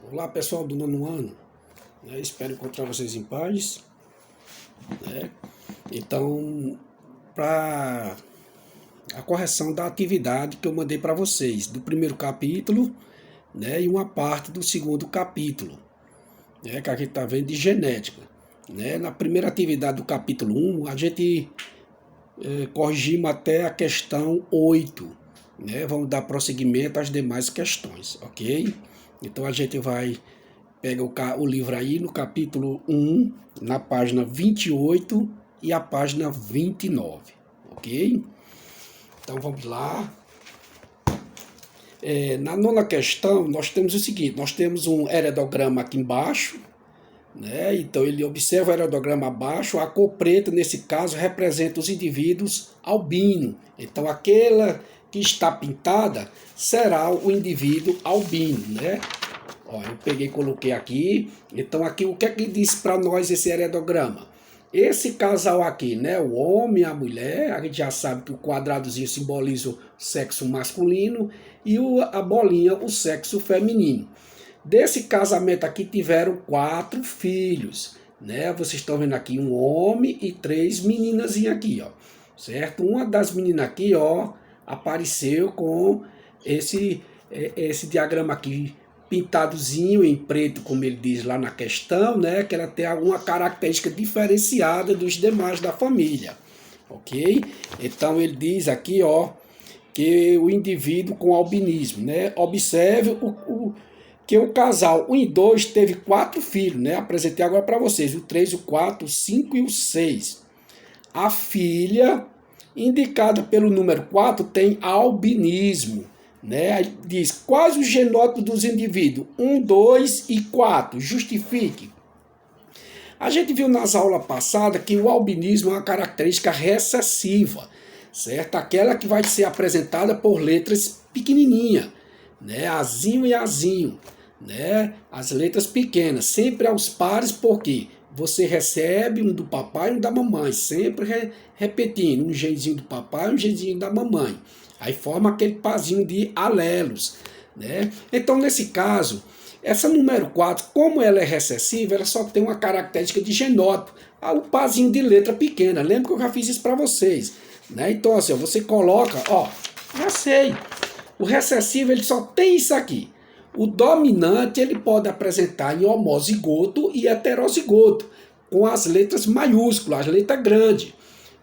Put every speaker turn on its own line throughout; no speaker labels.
Olá pessoal do nono ano, espero encontrar vocês em paz. Então, para a correção da atividade que eu mandei para vocês, do primeiro capítulo, e uma parte do segundo capítulo, que a gente está vendo de genética. Na primeira atividade do capítulo 1, a gente corrigimos até a questão 8. Vamos dar prosseguimento às demais questões, ok? Então a gente vai pegar o livro aí no capítulo 1, na página 28 e a página 29, ok? Então vamos lá. Na nona questão, nós temos o seguinte: nós temos um heredograma aqui embaixo, então ele observa o heredograma abaixo. A cor preta, nesse caso, representa os indivíduos albino. Então aquela que está pintada será o indivíduo albino, Ó, eu peguei e coloquei aqui. Então aqui o que é que diz para nós esse heredograma? Esse casal aqui, o homem e a mulher, a gente já sabe que o quadradozinho simboliza o sexo masculino e a bolinha o sexo feminino. Desse casamento aqui tiveram 4 filhos, Vocês estão vendo aqui um homem e 3 meninazinhas aqui, ó, certo? Uma das meninas aqui, ó, apareceu com esse diagrama aqui pintadozinho em preto, como ele diz lá na questão, que ela tem alguma característica diferenciada dos demais da família, ok? Então ele diz aqui, ó, que o indivíduo com albinismo, Observe que o casal 1 e 2 teve 4 filhos, Apresentei agora para vocês o 3, o 4, o 5 e o 6. A filha indicada pelo número 4 tem albinismo, Diz quais os genótipos dos indivíduos 1, 2 e 4, justifique. A gente viu nas aulas passadas que o albinismo é uma característica recessiva, certo? Aquela que vai ser apresentada por letras pequenininhas, Azinho e Azinho, As letras pequenas, sempre aos pares, porque você recebe um do papai e um da mamãe, sempre repetindo, um genzinho do papai e um genzinho da mamãe. Aí forma aquele pazinho de alelos, Então, nesse caso, essa número 4, como ela é recessiva, ela só tem uma característica de genótipo, o pazinho de letra pequena. Lembra que eu já fiz isso para vocês, Então, assim, você coloca, ó, já sei, o recessivo ele só tem isso aqui. O dominante ele pode apresentar em homozigoto e heterozigoto, com as letras maiúsculas, as letras grandes.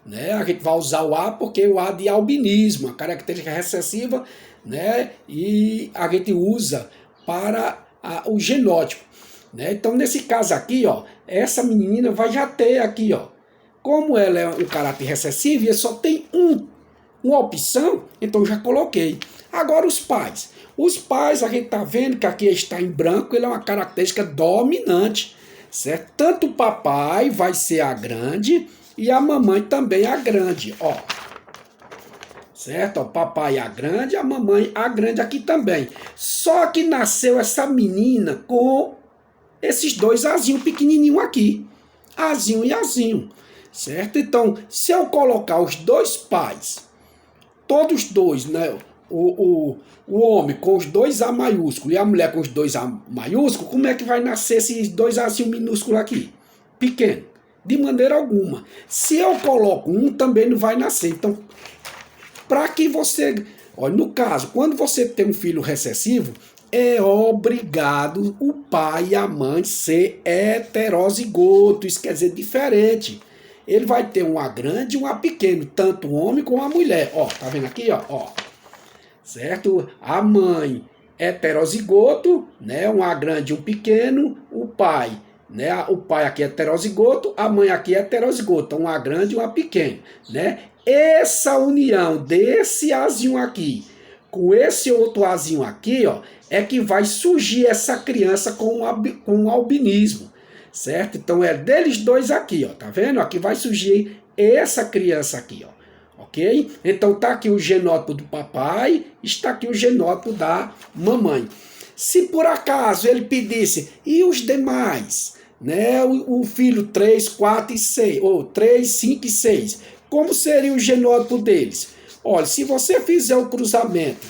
A gente vai usar o A porque o A de albinismo, a característica recessiva, e a gente usa para o genótipo. Então, nesse caso aqui, ó, essa menina vai já ter aqui, ó, como ela é um caráter recessivo e só tem uma opção, então já coloquei. Agora os pais. Os pais, a gente está vendo que aqui está em branco, ele é uma característica dominante, certo? Tanto o papai vai ser a grande e a mamãe também a grande, ó. Certo? O papai a grande, a mamãe a grande aqui também. Só que nasceu essa menina com esses 2 azinhos pequenininhos aqui. Azinho e azinho, certo? Então, se eu colocar os 2 pais, todos 2, o homem com os 2 A maiúsculo e a mulher com os 2 A maiúsculo, como é que vai nascer esses 2 Azinhos minúsculos aqui? Pequeno. De maneira alguma. Se eu coloco um, também não vai nascer. Então, para que você... Olha, no caso, quando você tem um filho recessivo, é obrigado o pai e a mãe ser heterozigoto. Isso quer dizer diferente. Ele vai ter um A grande e um A pequeno, tanto o homem como a mulher. Ó, tá vendo aqui, ó? Certo? A mãe heterozigoto, um A grande e um pequeno, o pai... O pai aqui é heterozigoto, a mãe aqui é heterozigoto, um A grande e um A pequeno, Essa união desse Azinho aqui com esse outro Azinho aqui, ó, é que vai surgir essa criança com um albinismo, certo? Então é deles 2 aqui, ó, tá vendo? Aqui vai surgir essa criança aqui, ó, ok? Então tá aqui o genótipo do papai, está aqui o genótipo da mamãe. Se por acaso ele pedisse, e os demais? O filho 3, 4 e 6, ou 3, 5 e 6, como seria o genótipo deles? Olha, se você fizer o cruzamento,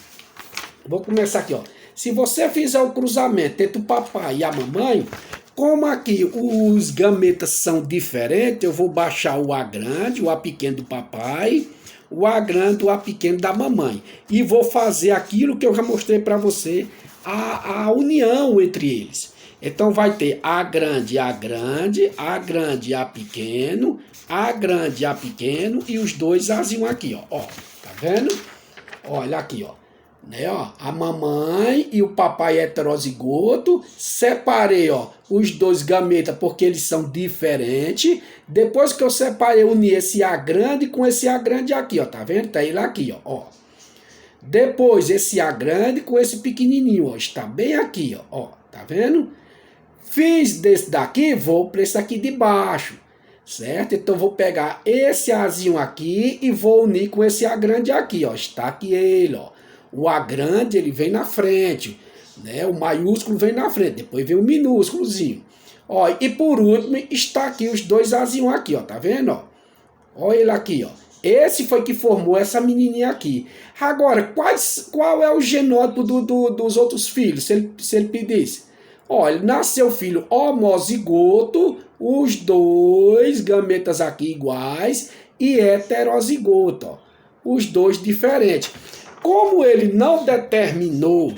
vou começar aqui, ó. Se você fizer o cruzamento entre o papai e a mamãe, como aqui os gametas são diferentes, eu vou baixar o A grande, o A pequeno do papai, o A grande, o A pequeno da mamãe. E vou fazer aquilo que eu já mostrei para você, a união entre eles. Então vai ter A grande, A grande, A grande, A pequeno, A grande, A pequeno e os dois Azinho aqui, ó. Tá vendo? Olha aqui, ó. Né, ó, a mamãe e o papai heterozigoto, separei, ó, os dois gametas porque eles são diferentes. Depois que eu separei, eu uni esse A grande com esse A grande aqui, ó, tá vendo? Tá ele aqui, ó. Depois esse A grande com esse pequenininho, ó, está bem aqui, ó, tá vendo? Fiz desse daqui, vou para esse aqui de baixo, certo? Então vou pegar esse Azinho aqui e vou unir com esse A grande aqui, ó, está aqui ele, ó. O A grande, ele vem na frente, né? O maiúsculo vem na frente, depois vem o minúsculozinho. Ó, e por último, está aqui os dois Azinhos aqui, ó, tá vendo, ó? Olha ele aqui, ó. Esse foi que formou essa menininha aqui. Agora, qual é o genótipo dos outros filhos, se ele pedisse? Olha, nasceu filho homozigoto, os dois gametas aqui iguais, e heterozigoto, ó, os dois diferentes. Como ele não determinou,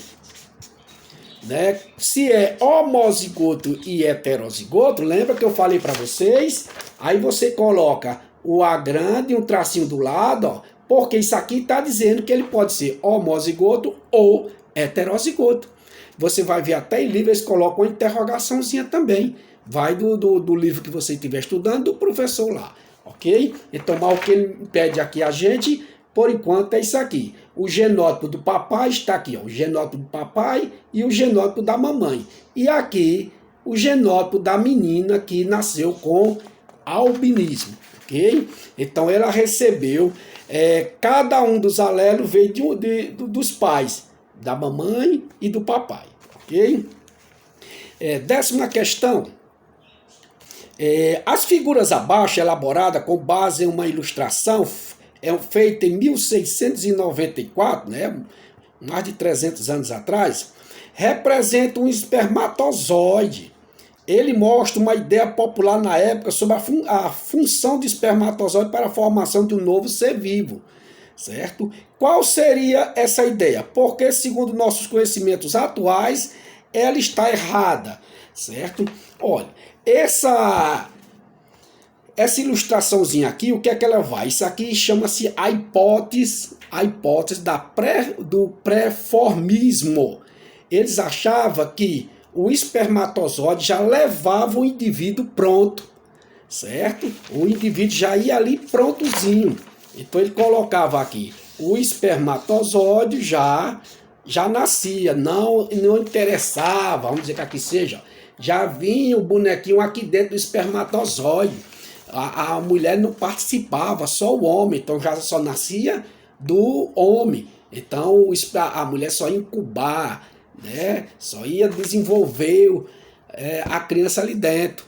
né, se é homozigoto e heterozigoto, lembra que eu falei para vocês? Aí você coloca o A grande e um tracinho do lado, ó, porque isso aqui está dizendo que ele pode ser homozigoto ou heterozigoto. Você vai ver até em livro, eles colocam uma interrogaçãozinha também. Vai do livro que você estiver estudando, do professor lá, ok? Então, o que ele pede aqui a gente, por enquanto, é isso aqui. O genótipo do papai está aqui, ó, o genótipo do papai e o genótipo da mamãe. E aqui, o genótipo da menina que nasceu com albinismo, ok? Então, ela recebeu, cada um dos alelos veio dos pais, da mamãe e do papai, ok? Décima questão. As figuras abaixo, elaboradas com base em uma ilustração feita em 1694, né, mais de 300 anos atrás, representam um espermatozoide. Ele mostra uma ideia popular na época sobre a função do espermatozoide para a formação de um novo ser vivo, certo? Qual seria essa ideia? Porque, segundo nossos conhecimentos atuais, ela está errada, certo? Olha, essa ilustraçãozinha aqui, o que é que ela vai? Isso aqui chama-se a hipótese do pré-formismo. Eles achavam que o espermatozoide já levava o indivíduo pronto, certo? O indivíduo já ia ali prontozinho. Então ele colocava aqui, o espermatozoide já nascia, não interessava, vamos dizer que aqui seja, já vinha o bonequinho aqui dentro do espermatozoide. A mulher não participava, só o homem, então já só nascia do homem. Então a mulher só ia incubar, né? Só ia desenvolver a criança ali dentro.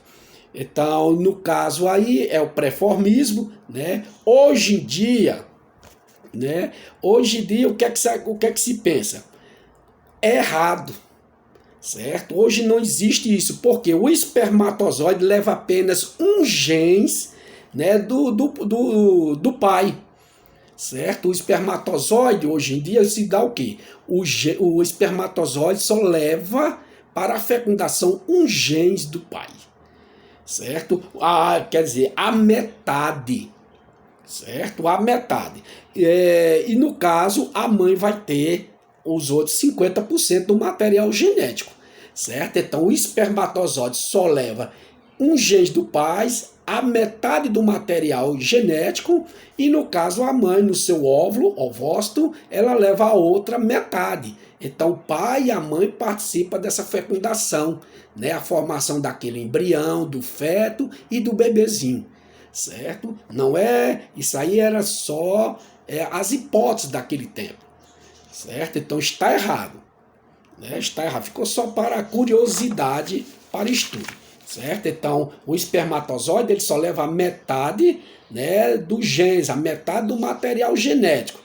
Então, no caso aí, é o pré-formismo, né? Hoje em dia, o que é que se pensa? É errado, certo? Hoje não existe isso, porque o espermatozoide leva apenas um genes, né, do pai, certo? O espermatozoide, hoje em dia, se dá o quê? O espermatozoide só leva para a fecundação um genes do pai, certo? Quer dizer, a metade, certo? A metade. E no caso, a mãe vai ter os outros 50% do material genético, certo? Então, o espermatozoide só leva um gene do pai, a metade do material genético, e no caso, a mãe, no seu ovócito, ela leva a outra metade. Então, o pai e a mãe participam dessa fecundação, né? A formação daquele embrião, do feto e do bebezinho, certo? Não é... Isso aí era só as hipóteses daquele tempo, certo? Então está errado, né? Está errado. Ficou só para curiosidade, para estudo, certo? Então o espermatozoide ele só leva a metade, né, dos genes, a metade do material genético.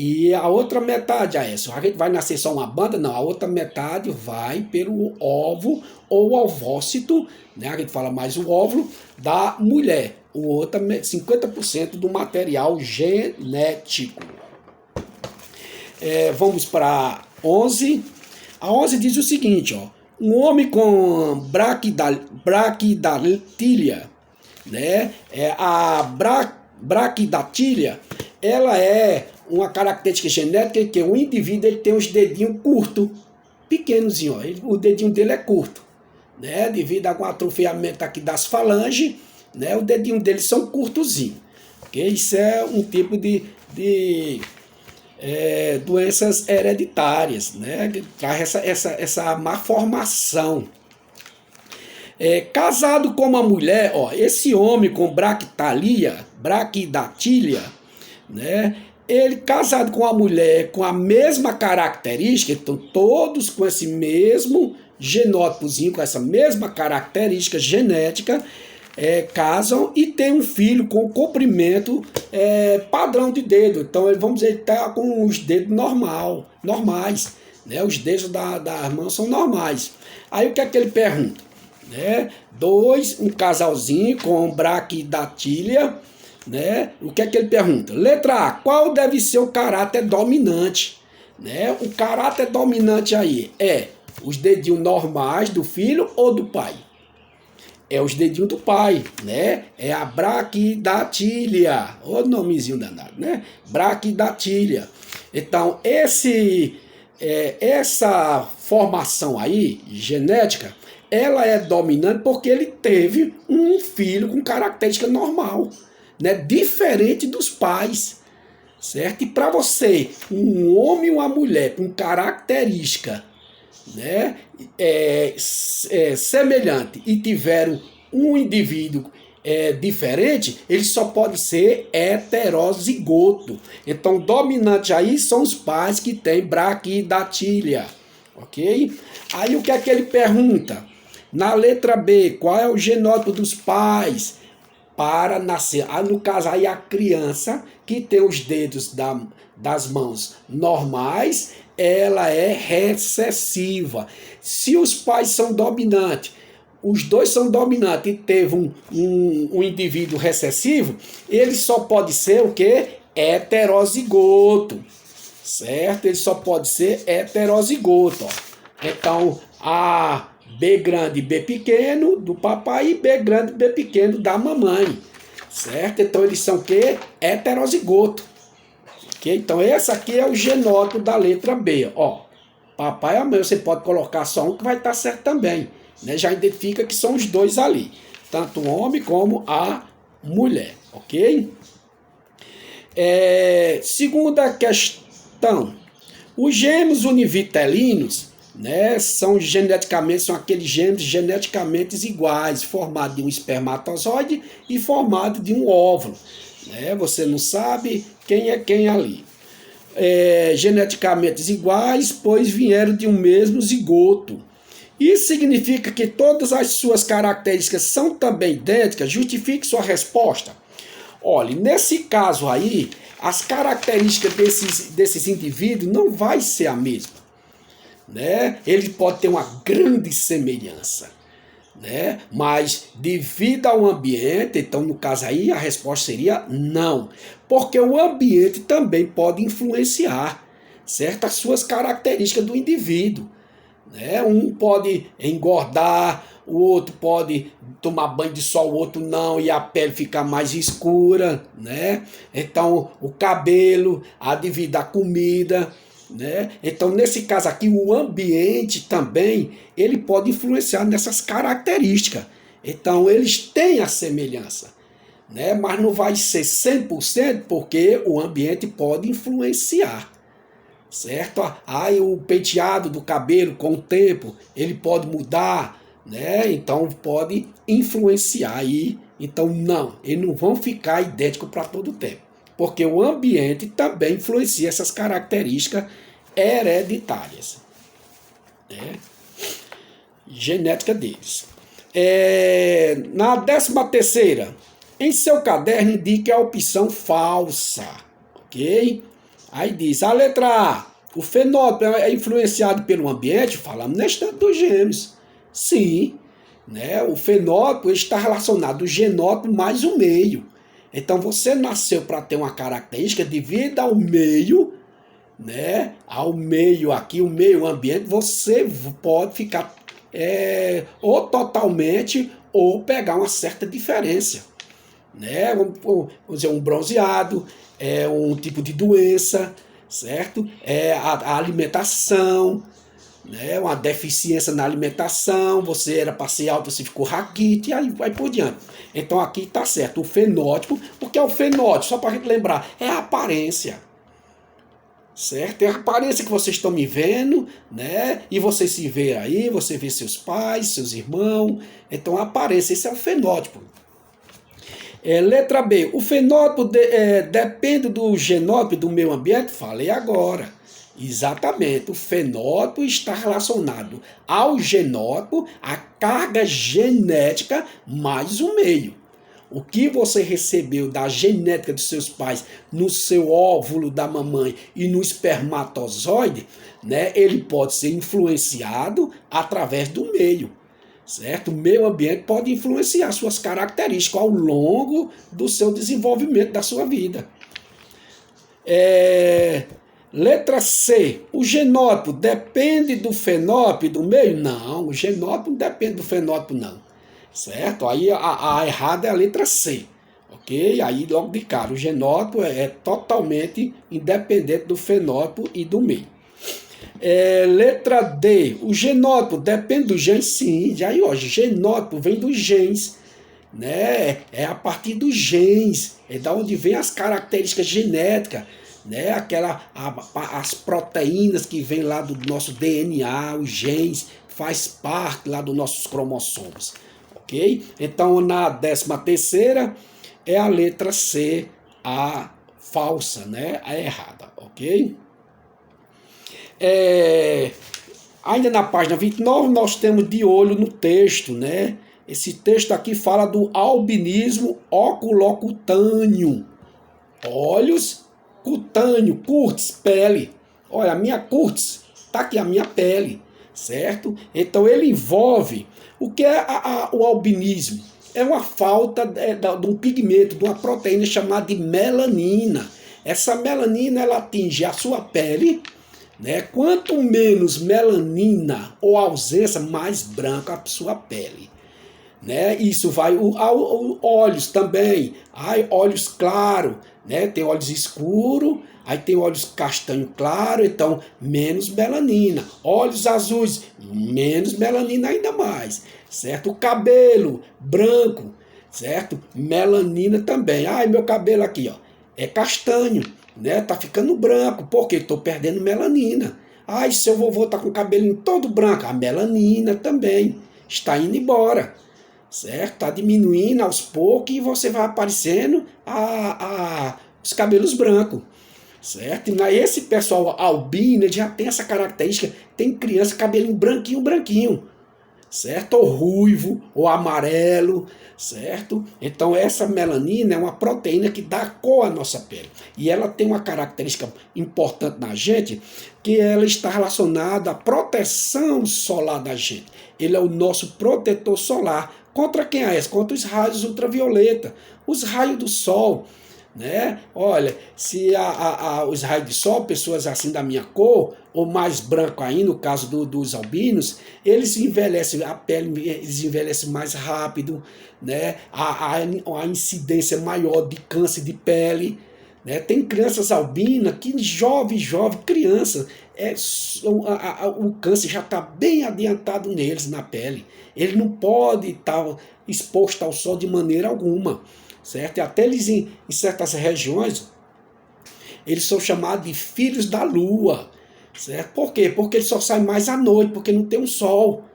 E a outra metade, a gente vai nascer só uma banda? Não, a outra metade vai pelo ovo ou ovócito, né? A gente fala mais o óvulo da mulher. O outro 50% do material genético. Vamos para 11. A 11 diz o seguinte, ó. Um homem com braquidatília, né? Braquidatília, ela é uma característica genética que o indivíduo ele tem os dedinhos curtos, pequenozinho, ó. O dedinho dele é curto, né? Devido a um atrofiamento aqui das falanges, né? O dedinho deles são curtozinhos. Okay? Isso é um tipo de doenças hereditárias, né? Que traz essa má formação. Casado com uma mulher, ó, esse homem com braquidatília, né? Ele casado com uma mulher com a mesma característica, então todos com esse mesmo genótipozinho, com essa mesma característica genética, casam e tem um filho com comprimento padrão de dedo. Então vamos dizer, ele está com os dedos normais, né? Os dedos das mãos são normais. Aí o que é que ele pergunta? Né? Um casalzinho com braquidatília, né? O que é que ele pergunta? Letra A, qual deve ser o caráter dominante? Né? O caráter dominante aí é os dedinhos normais do filho ou do pai? É os dedinhos do pai, né? É a braquidatília. Ô nomezinho danado, né? Braquidatília. Então, essa formação aí, genética, ela é dominante porque ele teve um filho com característica normal, né? Diferente dos pais, certo? E para você, um homem e uma mulher com característica, né, semelhante e tiveram um indivíduo diferente, ele só pode ser heterozigoto. Então, dominante aí são os pais que têm braquidatília, ok? Aí o que é que ele pergunta? Na letra B, qual é o genótipo dos pais para nascer? No caso aí a criança que tem os dedos das mãos normais, ela é recessiva. Se os pais são dominantes, os dois são dominantes e teve um indivíduo recessivo, ele só pode ser o quê? Heterozigoto, certo? Ele só pode ser heterozigoto. Ó. Então, a B grande, B pequeno do papai e B grande, B pequeno da mamãe, certo? Então, eles são o quê? Heterozigoto. Okay? Então, esse aqui é o genótipo da letra B. Ó, papai e a mãe, você pode colocar só um que vai estar certo também. Né? Já identifica que são os dois ali. Tanto o homem como a mulher. Ok? Segunda questão. Os gêmeos univitelinos, né, são aqueles gêmeos geneticamente iguais, formados de um espermatozoide e formado de um óvulo. Né? Você não sabe quem é quem ali. Geneticamente iguais, pois vieram de um mesmo zigoto. Isso significa que todas as suas características são também idênticas? Justifique sua resposta. Olha, nesse caso aí, as características desses indivíduos não vai ser a mesma. Né? Ele pode ter uma grande semelhança. Né? Mas devido ao ambiente, então no caso aí a resposta seria não. Porque o ambiente também pode influenciar certas suas características do indivíduo. Né? Um pode engordar, o outro pode tomar banho de sol, o outro não, e a pele ficar mais escura, né? Então, o cabelo, devido à comida, né? Então, nesse caso aqui, o ambiente também, ele pode influenciar nessas características. Então, eles têm a semelhança, né? Mas não vai ser 100% porque o ambiente pode influenciar. Certo? Aí o penteado do cabelo com o tempo, ele pode mudar, né? Então pode influenciar aí. Então não, eles não vão ficar idênticos para todo o tempo. Porque o ambiente também influencia essas características hereditárias. Né? Genética deles. Na 13ª, em seu caderno indique a opção falsa. Ok? Aí diz, a letra A, o fenótipo é influenciado pelo ambiente? Falamos na estante dos gêmeos. Sim, né? O fenótipo está relacionado ao genótipo mais o meio. Então você nasceu para ter uma característica devido ao meio, né? Ao meio aqui, o meio ambiente, você pode ficar ou totalmente ou pegar uma certa diferença, né? Vamos dizer, um bronzeado, um tipo de doença, certo? A alimentação, né? Uma deficiência na alimentação, você era para ser alto, você ficou raquítico, e aí vai por diante. Então aqui está certo, o fenótipo, porque é o fenótipo, só para a gente lembrar, é a aparência. Certo? É a aparência que vocês estão me vendo, né? E você se vê aí, você vê seus pais, seus irmãos. Então a aparência, esse é o fenótipo. Letra B, o fenótipo depende do genótipo do meio ambiente? Falei agora. Exatamente, o fenótipo está relacionado ao genótipo, a carga genética mais o meio. O que você recebeu da genética dos seus pais no seu óvulo da mamãe e no espermatozoide, né, ele pode ser influenciado através do meio. Certo? O meio ambiente pode influenciar suas características ao longo do seu desenvolvimento da sua vida. Letra C. O genótipo depende do fenótipo e do meio? Não, o genótipo não depende do fenótipo, não. Certo? Aí a errada é a letra C. Ok? Aí logo de cara, o genótipo é totalmente independente do fenótipo e do meio. Letra D, o genótipo depende dos genes? Sim, já aí hoje, genótipo vem dos genes, né? É a partir dos genes, é da onde vem as características genéticas, né? As proteínas que vêm lá do nosso DNA, os genes, faz parte lá dos nossos cromossomos, ok? Então na 13ª é a letra C, a falsa, né? A errada, ok? Ainda na página 29, nós temos de olho no texto, né? Esse texto aqui fala do albinismo oculocutâneo. Olhos, cutâneo, cutis, pele. Olha, a minha cutis, tá aqui a minha pele, certo? Então ele envolve o que é o albinismo. É uma falta de um pigmento, de uma proteína chamada de melanina. Essa melanina ela atinge a sua pele, né? Quanto menos melanina ou ausência, mais branca a sua pele. Né? Isso vai olhos também. Olhos claros, né? Tem olhos escuros, aí tem olhos castanho claro, então menos melanina. Olhos azuis, menos melanina ainda mais. Certo? O cabelo branco, certo? Melanina também. Meu cabelo aqui, ó, é castanho, né? Tá ficando branco, porque estou perdendo melanina. Seu vovô tá com o cabelinho todo branco, a melanina também está indo embora, certo? Tá diminuindo aos poucos e você vai aparecendo os cabelos brancos, certo? E esse pessoal albino já tem essa característica, tem criança cabelinho branquinho, certo? Ou ruivo, ou amarelo, certo? Então essa melanina é uma proteína que dá cor à nossa pele. E ela tem uma característica importante na gente, que ela está relacionada à proteção solar da gente. Ele é o nosso protetor solar. Contra quem é esse? Contra os raios ultravioleta, os raios do sol, né? Olha, se os raios de sol, pessoas assim da minha cor, ou mais branco ainda, no caso dos albinos, eles envelhecem, a pele eles envelhecem mais rápido, né? A incidência maior de câncer de pele, né? Tem crianças albinas que jovem criança, o câncer já está bem adiantado neles, na pele. Ele não pode estar exposto ao sol de maneira alguma, certo? E até eles em certas regiões, eles são chamados de filhos da lua, certo? Por quê? Porque eles só saem mais à noite, porque não tem um sol,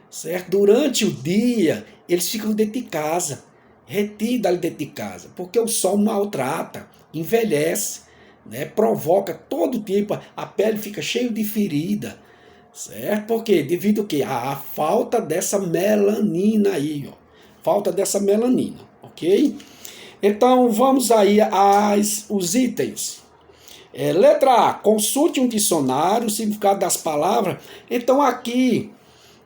certo? Durante o dia, eles ficam dentro de casa, retidos ali dentro de casa, porque o sol maltrata, envelhece, né? Provoca todo tipo, a pele fica cheia de ferida, certo? Por quê? Devido ao quê? A falta dessa melanina aí, ó. Falta dessa melanina, ok? Então vamos aí os itens. Letra A, consulte um dicionário, o significado das palavras. Então aqui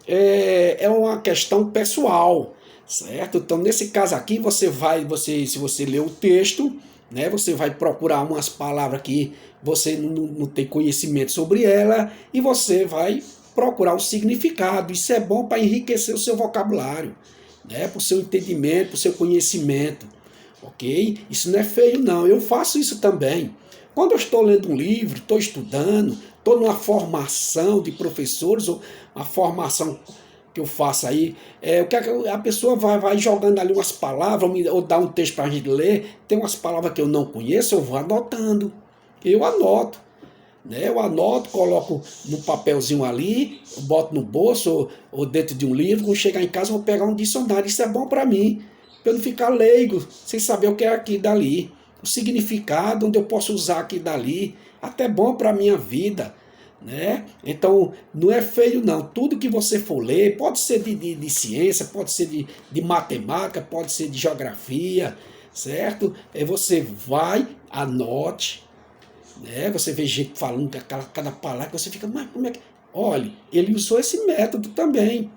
é uma questão pessoal, certo? Então nesse caso aqui se você ler o texto, né, você vai procurar umas palavras que você não tem conhecimento sobre ela e você vai procurar o significado. Isso é bom para enriquecer o seu vocabulário, né, para o seu entendimento, para o seu conhecimento, ok? Isso não é feio não, eu faço isso também. Quando eu estou lendo um livro, estou estudando, estou numa formação de professores, ou uma formação que eu faço aí, o que a pessoa vai jogando ali umas palavras, ou dá um texto para a gente ler, tem umas palavras que eu não conheço, eu vou anotando. Eu anoto, né? Eu anoto, coloco no papelzinho ali, boto no bolso ou dentro de um livro, quando chegar em casa eu vou pegar um dicionário. Isso é bom para mim, para eu não ficar leigo, sem saber o que é aqui e dali. O significado, onde eu posso usar aqui e dali, até bom para a minha vida, né? Então, não é feio não. Tudo que você for ler, pode ser de ciência, pode ser de matemática, pode ser de geografia, certo? Você vai, anote, né? Você vê gente falando cada palavra, você fica, mas como é que... Olha, ele usou esse método também,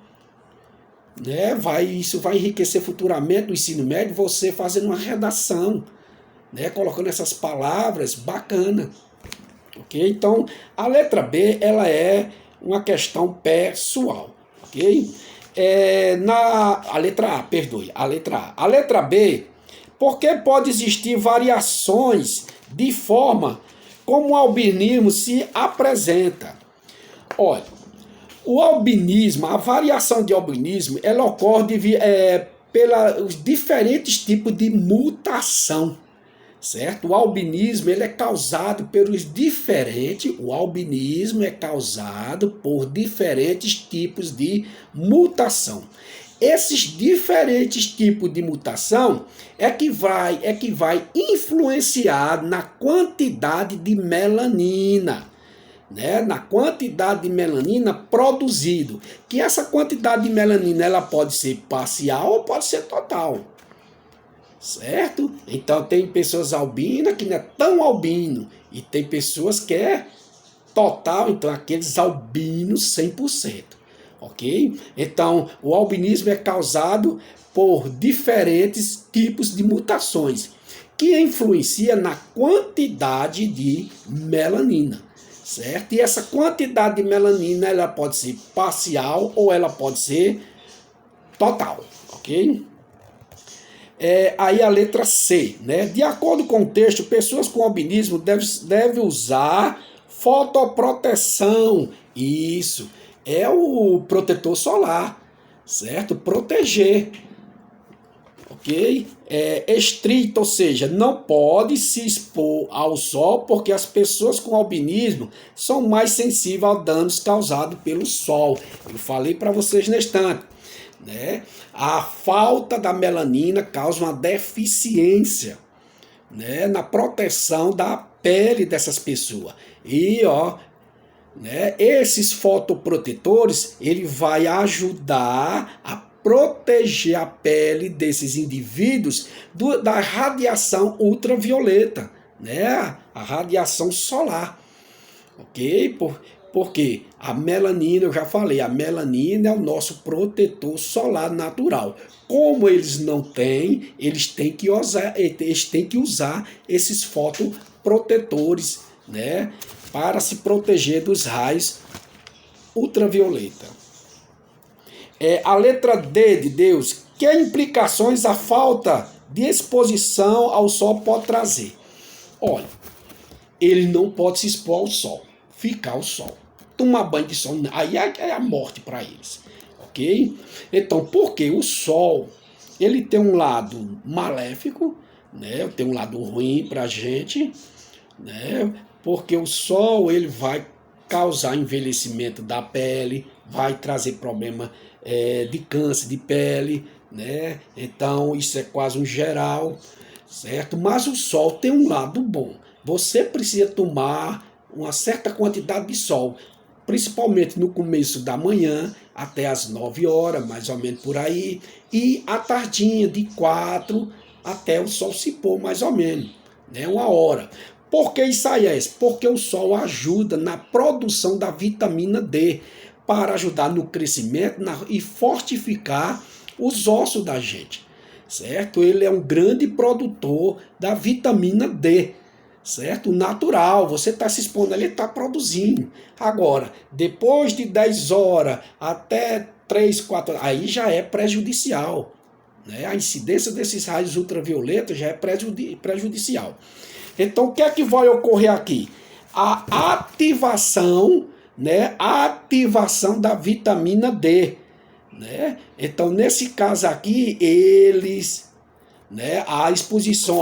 né? Isso vai enriquecer futuramente no ensino médio, você fazendo uma redação, né? Colocando essas palavras, bacana. Ok? Então, a letra B, ela é uma questão pessoal, ok? A letra A, perdoe, a letra A. A letra B, porque pode existir variações de forma como o albinismo se apresenta. Olha, o albinismo, a variação de albinismo, ela ocorre pelos diferentes tipos de mutação, certo? O albinismo ele é causado por diferentes tipos de mutação. Esses diferentes tipos de mutação é que vai influenciar na quantidade de melanina, né? Na quantidade de melanina produzido. Que essa quantidade de melanina ela pode ser parcial ou pode ser total. Certo? Então tem pessoas albinas que não é tão albino. E tem pessoas que é total, então aqueles albinos 100%. Ok? Então o albinismo é causado por diferentes tipos de mutações que influencia na quantidade de melanina. Certo? E essa quantidade de melanina ela pode ser parcial ou ela pode ser total. Ok? Aí a letra C, né? De acordo com o texto, pessoas com albinismo devem usar fotoproteção. Isso, é o protetor solar, certo? Proteger, ok? Estrito, ou seja, não pode se expor ao sol porque as pessoas com albinismo são mais sensíveis a danos causados pelo sol. Eu falei para vocês na instante. Né? A falta da melanina causa uma deficiência, né, na proteção da pele dessas pessoas. E né, esses fotoprotetores ele vai ajudar a proteger a pele desses indivíduos da radiação ultravioleta, né, a radiação solar. Ok? Porque a melanina, eu já falei, a melanina é o nosso protetor solar natural. Como eles não têm, eles têm que usar esses fotoprotetores, né, para se proteger dos raios ultravioleta. A letra D de Deus, que implicações a falta de exposição ao sol pode trazer? Olha, ele não pode se expor ao sol, ficar ao sol, tomar banho de sol, aí é a morte para eles, ok? Então, porque o sol, ele tem um lado maléfico, né? Tem um lado ruim para a gente, né? Porque o sol, ele vai causar envelhecimento da pele, vai trazer problema de câncer de pele, né? Então, isso é quase um geral, certo? Mas o sol tem um lado bom. Você precisa tomar uma certa quantidade de sol, principalmente no começo da manhã, até as 9 horas, mais ou menos por aí, e à tardinha, de 4 até o sol se pôr, mais ou menos, né? 1 hora. Por que isso aí é isso? Porque o sol ajuda na produção da vitamina D para ajudar no crescimento e fortificar os ossos da gente, certo? Ele é um grande produtor da vitamina D, certo? Natural, você está se expondo, ele está produzindo. Agora, depois de 10 horas até 3, 4 horas, aí já é prejudicial, né? A incidência desses raios ultravioletas já é prejudicial. Então, o que é que vai ocorrer aqui? A ativação, né? A ativação da vitamina D, né? Então, nesse caso aqui, eles, né, a exposição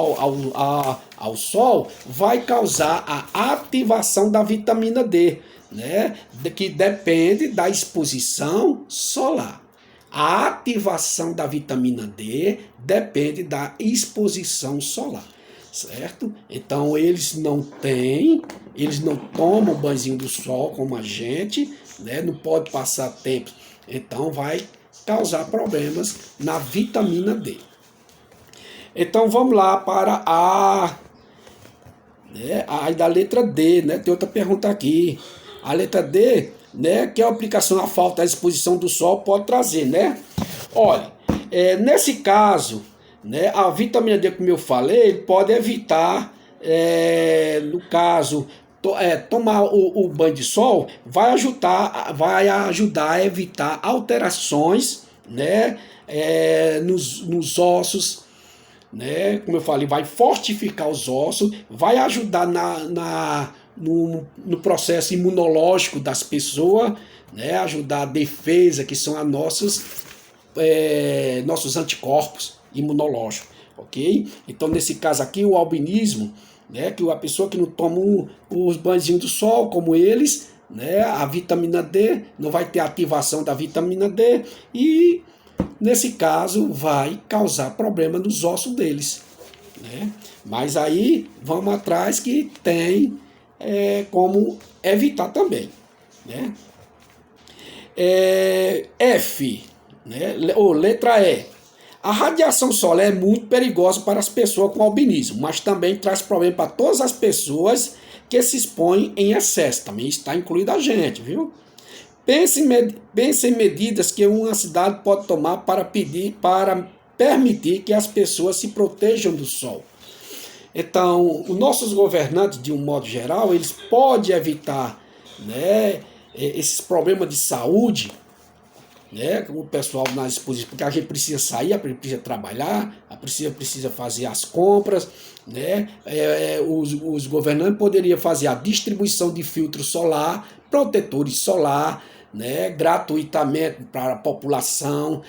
ao sol vai causar a ativação da vitamina D, né? Que depende da exposição solar. A ativação da vitamina D depende da exposição solar, certo? Então eles não tomam banhozinho do sol como a gente, né? Não pode passar tempo, então vai causar problemas na vitamina D. Então vamos lá para a da letra D, né? Tem outra pergunta aqui. A letra D, né? Que a aplicação à falta da exposição do sol pode trazer, né? Olha, nesse caso, né? A vitamina D, como eu falei, pode evitar, no caso, tomar o banho de sol vai ajudar a evitar alterações, né? Nos ossos, né? Como eu falei, vai fortificar os ossos, vai ajudar no processo imunológico das pessoas, né? Ajudar a defesa, que são nossos anticorpos imunológicos, ok? Então, nesse caso aqui, o albinismo, né? Que a pessoa que não toma os banhozinhos do sol, como eles, né? A vitamina D, não vai ter ativação da vitamina D e nesse caso vai causar problema nos ossos deles, né? Mas aí vamos atrás que tem como evitar também, né? F, né? Ou letra E. A radiação solar é muito perigosa para as pessoas com albinismo, mas também traz problema para todas as pessoas que se expõem em excesso. Também está incluída a gente, viu? Pense em medidas que uma cidade pode tomar para permitir que as pessoas se protejam do sol. Então, os nossos governantes, de um modo geral, eles podem evitar, né, esses problemas de saúde, né, o pessoal nas exposições, porque a gente precisa sair, a gente precisa trabalhar, precisa fazer as compras, né? Os governantes poderiam fazer a distribuição de filtro solar, protetores solar, né, gratuitamente para a população,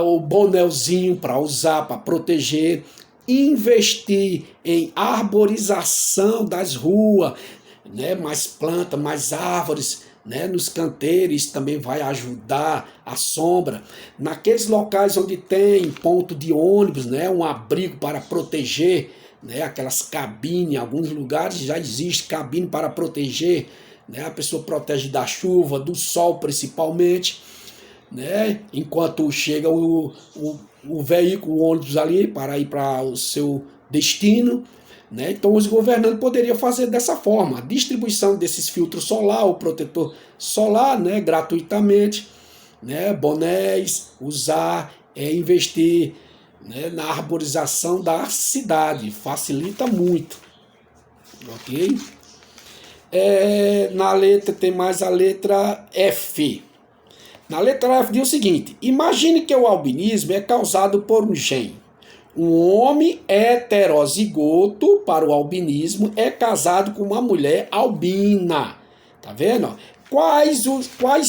o bonézinho para usar, para proteger, investir em arborização das ruas, né, mais plantas, mais árvores, né, nos canteiros, também vai ajudar a sombra. Naqueles locais onde tem ponto de ônibus, né, um abrigo para proteger, né, aquelas cabines, em alguns lugares já existe cabine para proteger, né, a pessoa protege da chuva, do sol principalmente, né, enquanto chega o veículo, o ônibus ali para ir para o seu destino, né? Então os governantes poderiam fazer dessa forma, a distribuição desses filtros solar, o protetor solar, né, gratuitamente, né, bonés, usar, investir, né, na arborização da cidade, facilita muito, ok? Na letra tem mais a letra F. Na letra F diz o seguinte: imagine que o albinismo é causado por um gene. Um homem heterozigoto para o albinismo é casado com uma mulher albina. Tá vendo? Quais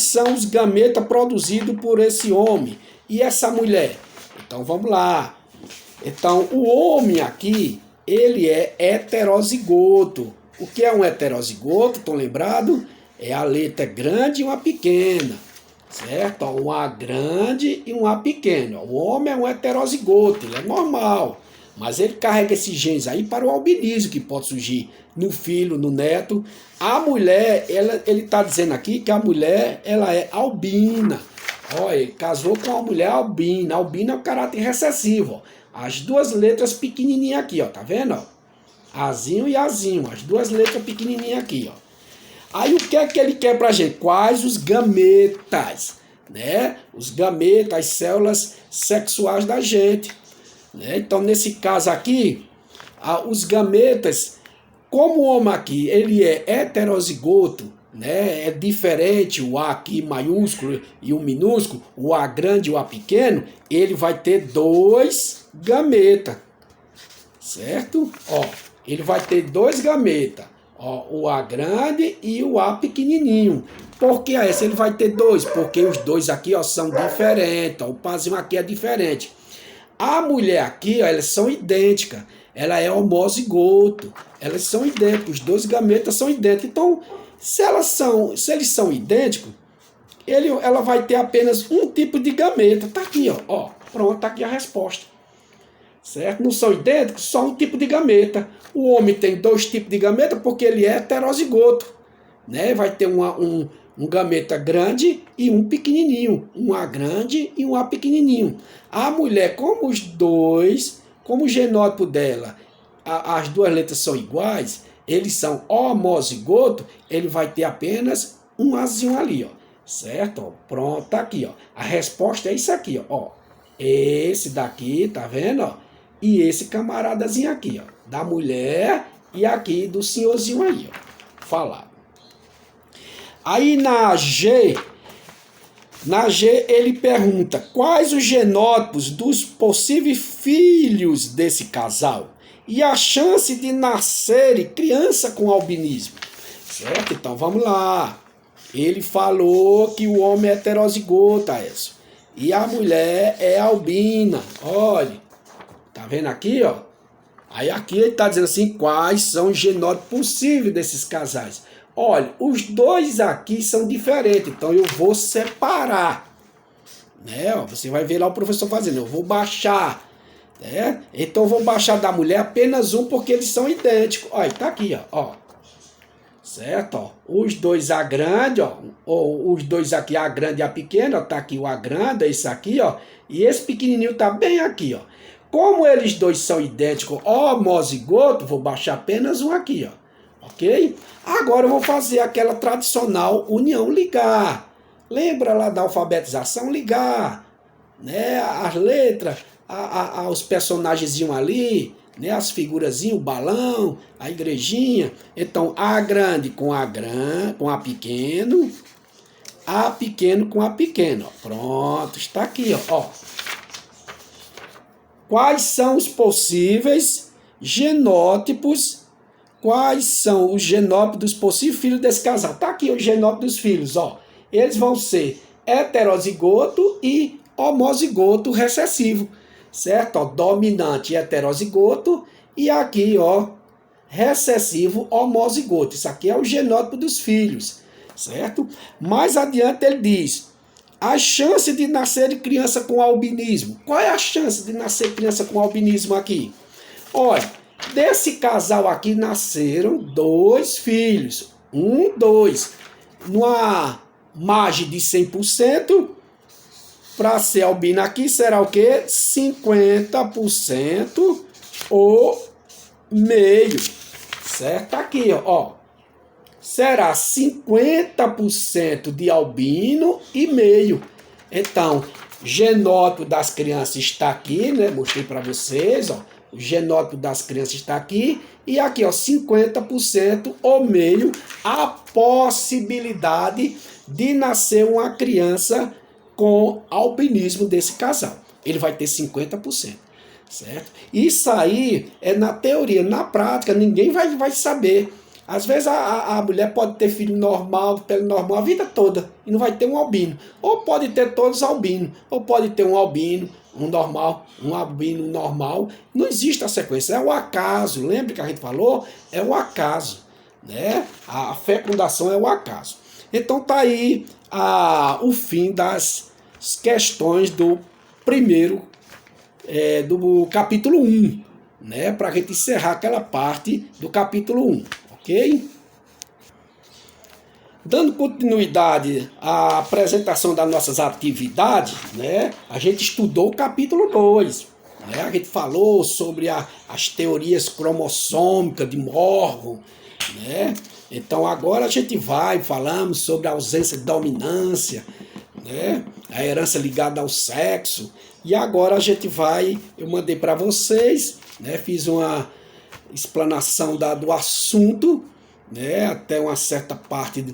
são os gametas produzidos por esse homem e essa mulher? Então vamos lá. Então o homem aqui, ele é heterozigoto. O que é um heterozigoto? Estão lembrados? É a letra grande e uma pequena. Certo? Um A grande e um A pequeno. O homem é um heterozigoto, ele é normal. Mas ele carrega esses genes aí para o albinismo, que pode surgir no filho, no neto. A mulher, ele está dizendo aqui que a mulher, ela é albina. Olha, ele casou com uma mulher albina. Albina é o caráter recessivo. Ó. As duas letras pequenininhas aqui, ó, tá vendo? Ó? Azinho e Azinho, as duas letras pequenininhas aqui, ó. Aí o que é que ele quer pra gente? Quais os gametas, né? Os gametas, as células sexuais da gente, né? Então, nesse caso aqui, os gametas, como o homem aqui, ele é heterozigoto, né? É diferente o A aqui maiúsculo e o minúsculo, o A grande e o A pequeno, ele vai ter dois gametas, certo? Ó, ele vai ter dois gametas, ó, o A grande e o A pequenininho. Por que esse ele vai ter dois? Porque os dois aqui, ó, são diferentes, ó, o pazinho aqui é diferente. A mulher aqui, ó, elas são idênticas. Ela é homozigoto. Elas são idênticas. Os dois gametas são idênticos. Então, se eles são idênticos, ela vai ter apenas um tipo de gameta. Tá aqui, ó. Pronto, tá aqui a resposta. Certo? Não são idênticos, só um tipo de gameta. O homem tem dois tipos de gameta porque ele é heterozigoto, né? Vai ter um gameta grande e um pequenininho, um A grande e um A pequenininho. A mulher, como o genótipo dela, as duas letras são iguais, eles são homozigoto, ele vai ter apenas um Azinho ali, ó. Certo? Ó, pronto, tá aqui, ó. A resposta é isso aqui, ó. Esse daqui, tá vendo, ó? E esse camaradazinho aqui, ó. Da mulher e aqui do senhorzinho aí, ó. Falado. Aí na G ele pergunta quais os genótipos dos possíveis filhos desse casal e a chance de nascerem criança com albinismo. Certo? Então vamos lá. Ele falou que o homem é heterozigoto, Aécio, e a mulher é albina. Olha, tá vendo aqui, ó? Aí aqui ele está dizendo assim, quais são os genótipos possíveis desses casais. Olha, os dois aqui são diferentes, então eu vou separar. Né? Ó, você vai ver lá o professor fazendo, eu vou baixar. Né? Então eu vou baixar da mulher apenas um, porque eles são idênticos. Olha, tá aqui, ó. Certo? Ó. Os dois A grande, ó. Ou os dois aqui, A grande e A pequena, ó. Tá aqui o A grande, esse aqui, ó. E esse pequenininho tá bem aqui, ó. Como eles dois são idênticos, homozigoto, vou baixar apenas um aqui, ó. Ok? Agora eu vou fazer aquela tradicional união ligar. Lembra lá da alfabetização? Ligar, né? As letras, os personagenzinhos ali, né? As figurazinhas, o balão, a igrejinha. Então, A grande com A pequeno, A pequeno com A pequeno. Ó. Pronto, está aqui, ó. Quais são os possíveis genótipos? Quais são os genótipos dos possíveis filhos desse casal? Tá aqui o genótipo dos filhos, ó. Eles vão ser heterozigoto e homozigoto recessivo, certo? Ó, dominante heterozigoto e aqui, ó, recessivo homozigoto. Isso aqui é o genótipo dos filhos, certo? Mais adiante ele diz: a chance de nascer criança com albinismo. Qual é a chance de nascer criança com albinismo aqui? Olha, desse casal aqui nasceram dois filhos. Dois. Numa margem de 100%, para ser albino aqui será o quê? 50% ou meio. Certo? Aqui, ó. Será 50% de albino e meio. Então, genótipo das crianças está aqui, né? Mostrei para vocês, ó. O genótipo das crianças está aqui. E aqui, ó, 50% ou meio a possibilidade de nascer uma criança com albinismo desse casal. Ele vai ter 50%. Certo? Isso aí é na teoria. Na prática, ninguém vai saber. Às vezes a mulher pode ter filho normal, pele normal, a vida toda, e não vai ter um albino. Ou pode ter todos albinos, ou pode ter um albino, um normal, um albino normal. Não existe a sequência, é o acaso. Lembra que a gente falou? É o acaso. Né? A fecundação é o acaso. Então tá aí o fim das questões do primeiro, do capítulo 1. Né? Para a gente encerrar aquela parte do capítulo 1. Ok? Dando continuidade à apresentação das nossas atividades, né? A gente estudou o capítulo 2. né? A gente falou sobre as teorias cromossômicas de Morgan, né? Então agora a gente falamos sobre a ausência de dominância, né? A herança ligada ao sexo. E agora a gente eu mandei para vocês, né? Fiz uma explanação do assunto, né? Até uma certa parte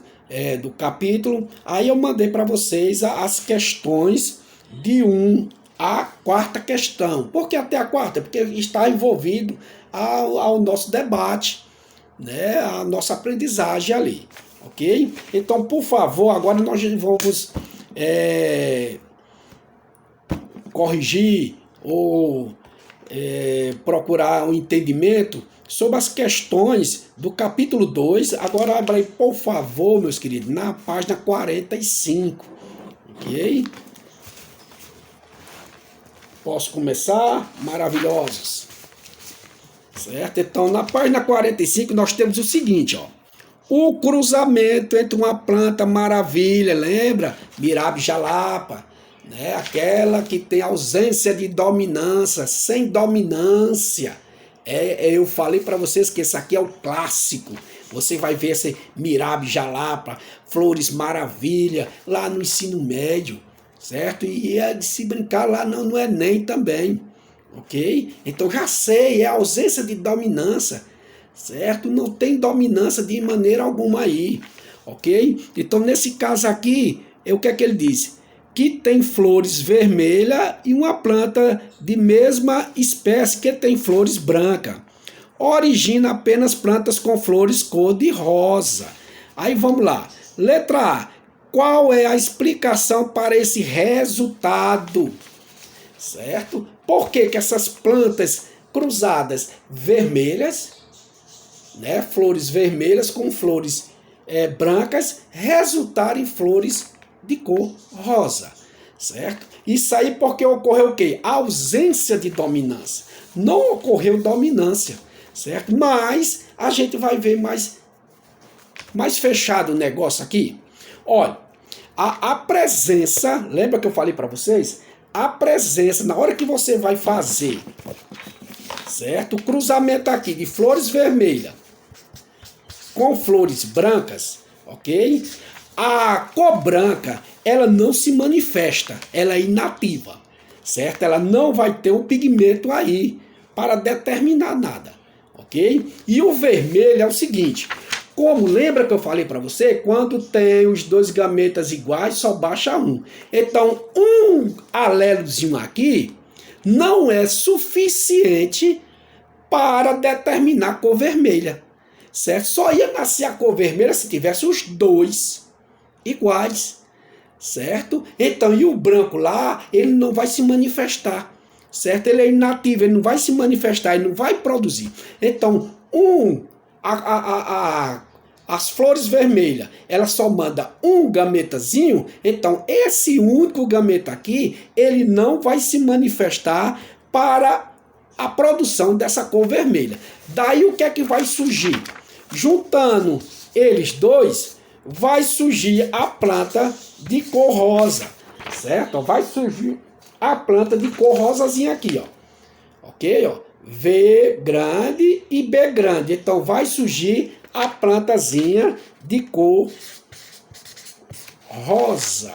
do capítulo. Aí eu mandei para vocês as questões de 1 à quarta questão. Por que até a quarta? Porque está envolvido ao nosso debate, né? A nossa aprendizagem ali, ok? Então, por favor, agora nós vamos corrigir ou procurar um entendimento sobre as questões do capítulo 2. Agora abra aí, por favor, meus queridos, na página 45, ok? Posso começar? Maravilhosos. Certo? Então, na página 45, nós temos o seguinte, ó. O cruzamento entre uma planta maravilha, lembra? Mirabi jalapa, né? Aquela que tem ausência de dominância, sem dominância. Eu falei para vocês que esse aqui é o clássico. Você vai ver esse Mirabi jalapa, Flores Maravilha, lá no ensino médio, certo? E é de se brincar lá no Enem também, ok? Então já sei, é a ausência de dominância, certo? Não tem dominância de maneira alguma aí, ok? Então nesse caso aqui, o que é que ele disse? Que tem flores vermelhas e uma planta de mesma espécie que tem flores brancas. Origina apenas plantas com flores cor-de-rosa. Aí vamos lá. Letra A. Qual é a explicação para esse resultado? Certo? Por que essas plantas cruzadas vermelhas, né, flores vermelhas com flores brancas, resultaram em flores de cor rosa, certo? Isso aí porque ocorreu o quê? A ausência de dominância. Não ocorreu dominância, certo? Mas a gente vai ver mais fechado o negócio aqui. Olha, a presença, lembra que eu falei para vocês? A presença, na hora que você vai fazer, certo? O cruzamento aqui de flores vermelhas com flores brancas, ok? A cor branca, ela não se manifesta, ela é inativa, certo? Ela não vai ter um pigmento aí para determinar nada, ok? E o vermelho é o seguinte, como lembra que eu falei para você? Quando tem os dois gametas iguais, só baixa um. Então, um alelozinho aqui não é suficiente para determinar a cor vermelha, certo? Só ia nascer a cor vermelha se tivesse os dois iguais, certo? Então, e o branco lá, ele não vai se manifestar, certo? Ele é inativo, ele não vai se manifestar, ele não vai produzir. Então, as flores vermelhas, ela só manda um gametazinho, então esse único gameta aqui, ele não vai se manifestar para a produção dessa cor vermelha. Daí o que é que vai surgir? Juntando eles dois, vai surgir a planta de cor rosa, certo? Vai surgir a planta de cor rosazinha aqui, ó. Ok, ó. V grande e B grande. Então vai surgir a plantazinha de cor rosa.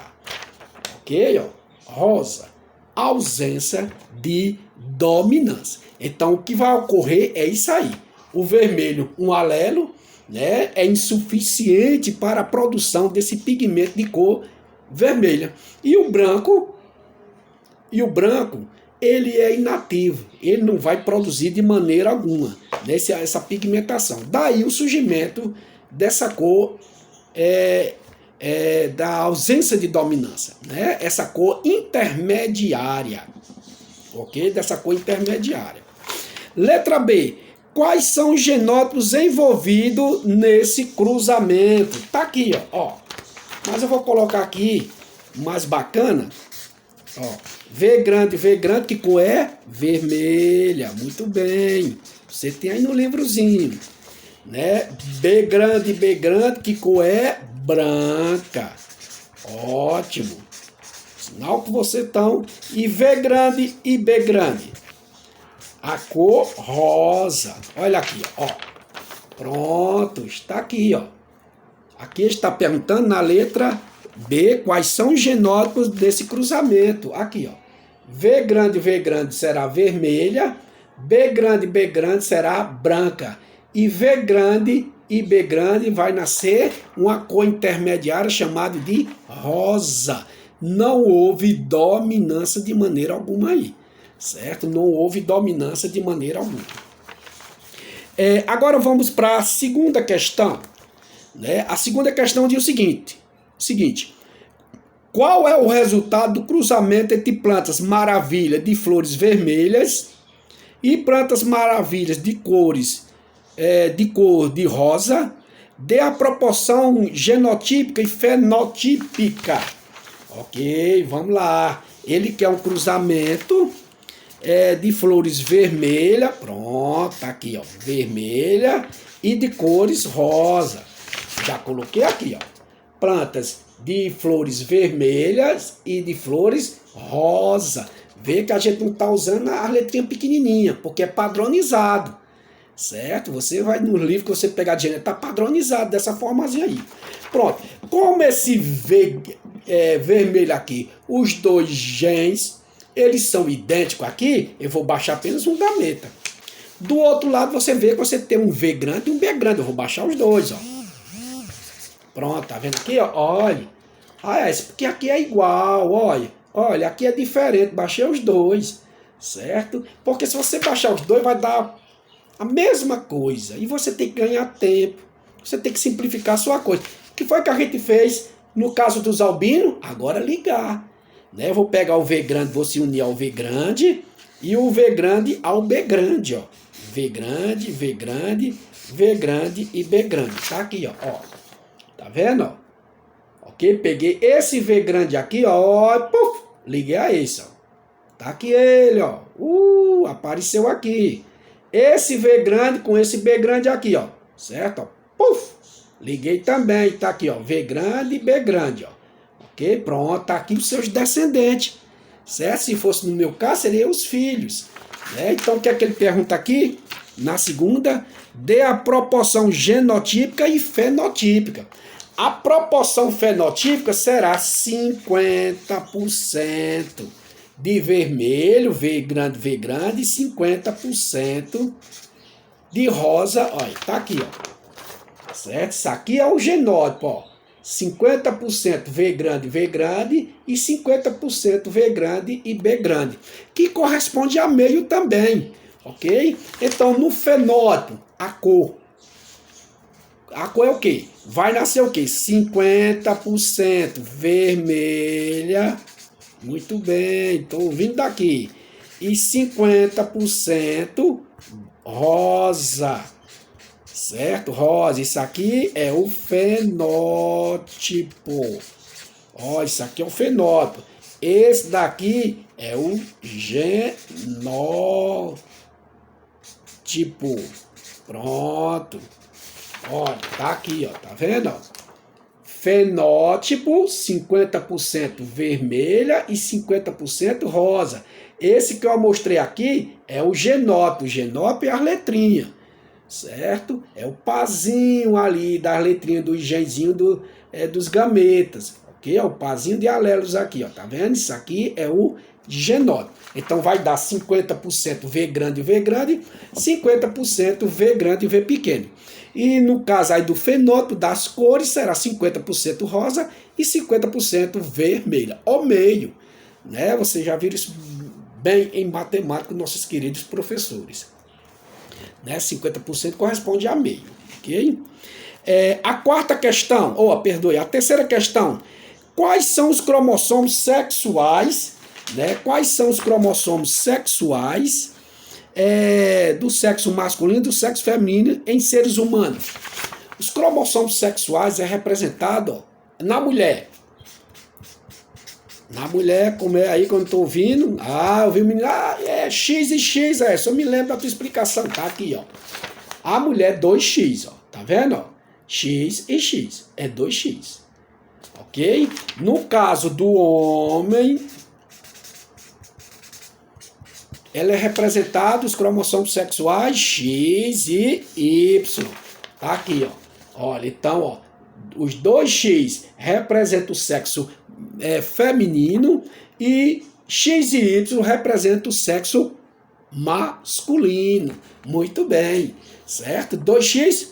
Ok, ó. Rosa. Ausência de dominância. Então o que vai ocorrer é isso aí. O vermelho, um alelo, né, é insuficiente para a produção desse pigmento de cor vermelha. E o branco, ele é inativo, ele não vai produzir de maneira alguma essa pigmentação. Daí o surgimento dessa cor da ausência de dominância, né? Essa cor intermediária, ok? Dessa cor intermediária. Letra B. Quais são os genótipos envolvidos nesse cruzamento? Tá aqui, ó. Mas eu vou colocar aqui mais bacana. Ó, V grande, que cor é? Vermelha. Muito bem. Você tem aí no livrozinho, né? B grande, que cor é? Branca. Ótimo. Sinal que você estão. E V grande e B grande. A cor rosa. Olha aqui, ó. Pronto, está aqui, ó. Aqui está perguntando na letra B quais são os genótipos desse cruzamento. Aqui, ó. V grande será vermelha. B grande será branca. E V grande e B grande vai nascer uma cor intermediária chamada de rosa. Não houve dominância de maneira alguma aí, certo? Não houve dominância de maneira alguma. Agora vamos para a segunda questão. Né? A segunda questão diz o seguinte: qual é o resultado do cruzamento entre plantas maravilha de flores vermelhas e plantas maravilhas de cor de rosa? Dê a proporção genotípica e fenotípica. Ok, vamos lá. Ele quer um cruzamento de flores vermelha, pronto, tá aqui, ó, vermelha, e de cores rosa. Já coloquei aqui, ó, plantas de flores vermelhas e de flores rosa. Vê que a gente não está usando a letrinha pequenininha, porque é padronizado, certo? Você vai no livro que você pegar de gênero, está padronizado dessa formazinha aí. Pronto, como esse vermelho aqui, os dois genes, eles são idênticos aqui, eu vou baixar apenas um gameta. Do outro lado você vê que você tem um V grande e um B grande, eu vou baixar os dois, ó. Pronto, tá vendo aqui, ó? Olha. Porque aqui é igual, olha, aqui é diferente, baixei os dois, certo? Porque se você baixar os dois vai dar a mesma coisa, e você tem que ganhar tempo, você tem que simplificar a sua coisa. O que foi que a gente fez no caso dos albinos? Agora ligar. Né? Eu vou pegar o V grande, vou se unir ao V grande e o V grande ao B grande, ó. V grande, V grande, V grande e B grande. Tá aqui, ó. Tá vendo, ó? Ok? Peguei esse V grande aqui, ó. Puf, liguei a esse, ó. Tá aqui ele, ó. Apareceu aqui. Esse V grande com esse B grande aqui, ó. Certo? Ó. Puf, liguei também. Tá aqui, ó. V grande e B grande, ó. Ok? Pronto, tá aqui os seus descendentes. Certo? Se fosse no meu caso, seriam os filhos. Né? Então, o que é que ele pergunta aqui? Na segunda, dê a proporção genotípica e fenotípica. A proporção fenotípica será 50% de vermelho, V grande, e 50% de rosa. Olha, tá aqui, ó. Certo? Isso aqui é o genótipo, ó. 50% V grande e 50% V grande e B grande, que corresponde a meio também, ok? Então, no fenótipo, a cor é o quê? Vai nascer o quê? 50% vermelha, muito bem, estou ouvindo daqui, e 50% rosa. Certo? Rosa, isso aqui é o fenótipo. Ó, isso aqui é o fenótipo. Esse daqui é o genótipo. Pronto. Olha, tá aqui, ó, tá vendo? Fenótipo, 50% vermelha e 50% rosa. Esse que eu mostrei aqui é o genótipo. O genótipo é as letrinhas. Certo? É o pazinho ali das letrinhas do genzinho dos gametas, ok? É o pazinho de alélos aqui, ó, tá vendo? Isso aqui é o genótipo. Então vai dar 50% V grande, 50% V grande e V pequeno. E no caso aí do fenótipo das cores será 50% rosa e 50% vermelha, ao meio, né? Vocês já viram isso bem em matemática com nossos queridos professores. Né? 50% corresponde a meio, ok? A quarta questão, a terceira questão, quais são os cromossomos sexuais, né? Quais são os cromossomos sexuais do sexo masculino e do sexo feminino em seres humanos? Os cromossomos sexuais é representado na mulher. Na mulher, como é aí quando eu estou ouvindo, eu vi o menino, é X e X, só me lembro da tua explicação, tá aqui, ó. A mulher 2X, ó, tá vendo, ó? X e X, é 2X, ok? No caso do homem, ela é representada, os cromossomos sexuais X e Y. Tá aqui, ó. Olha, então, ó, os dois X representam o sexo feminino e X e Y representam o sexo masculino. Muito bem, certo? 2x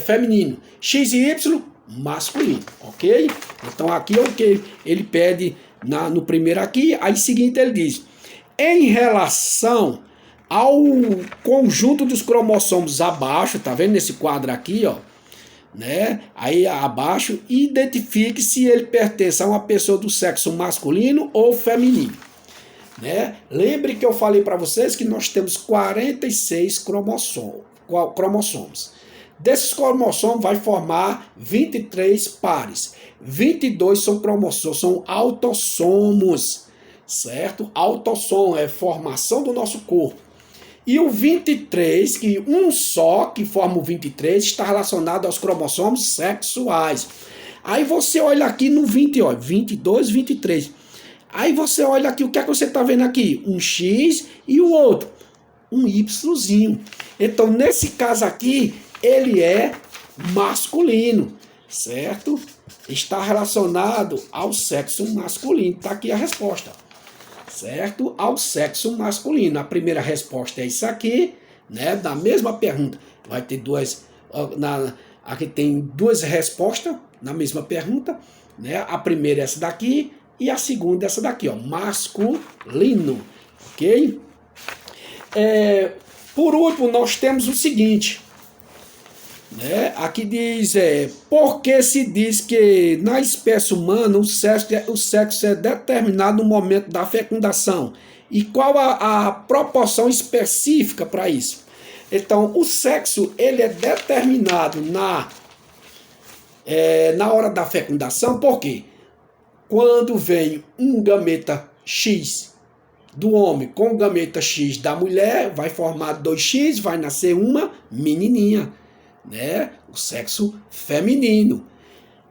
feminino, X e Y masculino, ok? Então aqui é o que ele pede no primeiro aqui, aí seguinte ele diz, em relação ao conjunto dos cromossomos abaixo, tá vendo nesse quadro aqui, ó, né? Aí abaixo, identifique se ele pertence a uma pessoa do sexo masculino ou feminino, né? Lembre que eu falei para vocês que nós temos 46 cromossomos. Desses cromossomos vai formar 23 pares. 22 são cromossomos, são autossomos, certo? Autossom é formação do nosso corpo. E o 23, que um só, que forma o 23, está relacionado aos cromossomos sexuais. Aí você olha aqui no 20, ó, 22, 23. Aí você olha aqui, o que é que você está vendo aqui? Um X e o outro, um Yzinho. Então, nesse caso aqui, ele é masculino, certo? Está relacionado ao sexo masculino. Está aqui a resposta, certo? Ao sexo masculino. A primeira resposta é isso aqui, né? Da mesma pergunta. Vai ter duas... aqui tem duas respostas na mesma pergunta, né? A primeira é essa daqui e a segunda é essa daqui, ó, masculino, ok? Por último, nós temos o seguinte, né? Aqui diz, porque se diz que na espécie humana o sexo é determinado no momento da fecundação. E qual a proporção específica para isso? Então, o sexo ele é determinado na hora da fecundação, por quê? Quando vem um gameta X do homem com o gameta X da mulher, vai formar 2X, vai nascer uma menininha, né? O sexo feminino.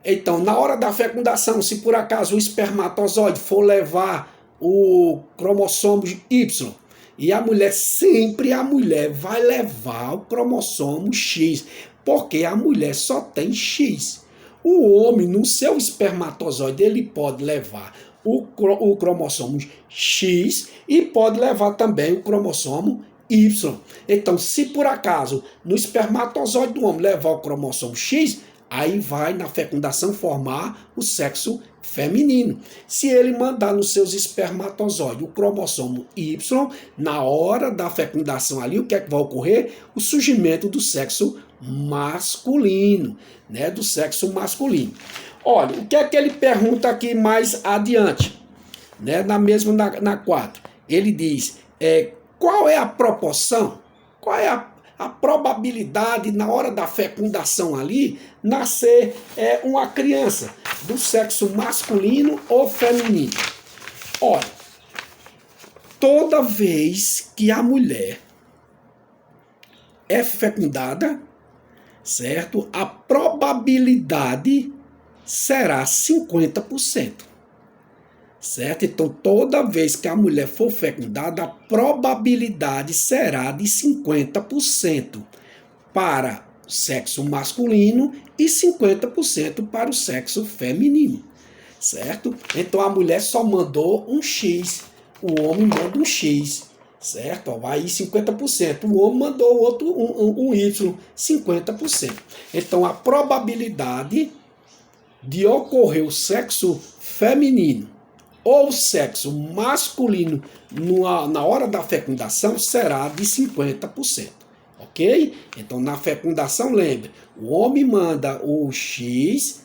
Então, na hora da fecundação, se por acaso o espermatozoide for levar o cromossomo Y, e a mulher, sempre a mulher vai levar o cromossomo X, porque a mulher só tem X. O homem, no seu espermatozoide, ele pode levar o cromossomo X e pode levar também o cromossomo Y. Então, se por acaso no espermatozoide do homem levar o cromossomo X, aí vai na fecundação formar o sexo feminino. Se ele mandar nos seus espermatozoides o cromossomo Y, na hora da fecundação ali, o que é que vai ocorrer? O surgimento do sexo masculino, né? Do sexo masculino. Olha, o que é que ele pergunta aqui mais adiante, né? Na 4. Ele diz, qual é a proporção, qual é a probabilidade na hora da fecundação ali nascer uma criança do sexo masculino ou feminino? Olha, toda vez que a mulher é fecundada, certo? A probabilidade será 50%. Certo? Então, toda vez que a mulher for fecundada, a probabilidade será de 50% para o sexo masculino e 50% para o sexo feminino. Certo? Então, a mulher só mandou um X, o homem manda um X. Certo? Ó, aí 50%. O homem mandou outro um Y, 50%. Então, a probabilidade de ocorrer o sexo feminino ou sexo masculino na hora da fecundação será de 50%, ok? Então, na fecundação, lembre, o homem manda o X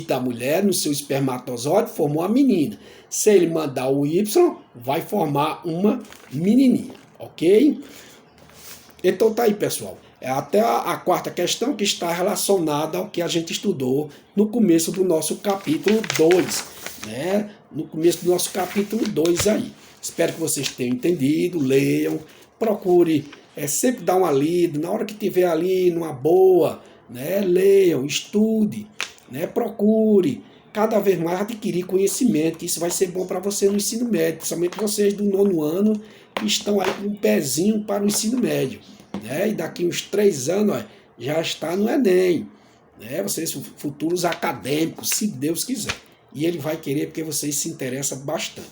da mulher no seu espermatozoide, formou a menina. Se ele mandar o Y, vai formar uma menininha, ok? Então tá aí, pessoal. É até a quarta questão que está relacionada ao que a gente estudou no começo do nosso capítulo 2, né? No começo do nosso capítulo 2 aí. Espero que vocês tenham entendido, leiam, procure sempre dar uma lida, na hora que tiver ali numa boa, né? Leiam, estude, né? Procure cada vez mais adquirir conhecimento, que isso vai ser bom para você no ensino médio, principalmente vocês do 9º ano, que estão aí com um pezinho para o ensino médio, né? E daqui uns 3 anos, ó, já está no Enem, né? Vocês futuros acadêmicos, se Deus quiser. E ele vai querer porque vocês se interessam bastante.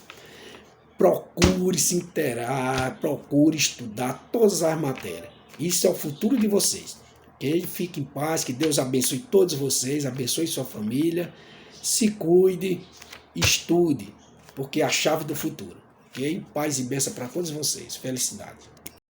Procure se interar, procure estudar todas as matérias. Isso é o futuro de vocês. Ok? Fique em paz, que Deus abençoe todos vocês, abençoe sua família. Se cuide, estude, porque é a chave do futuro. Ok? Paz e bênção para todos vocês. Felicidade.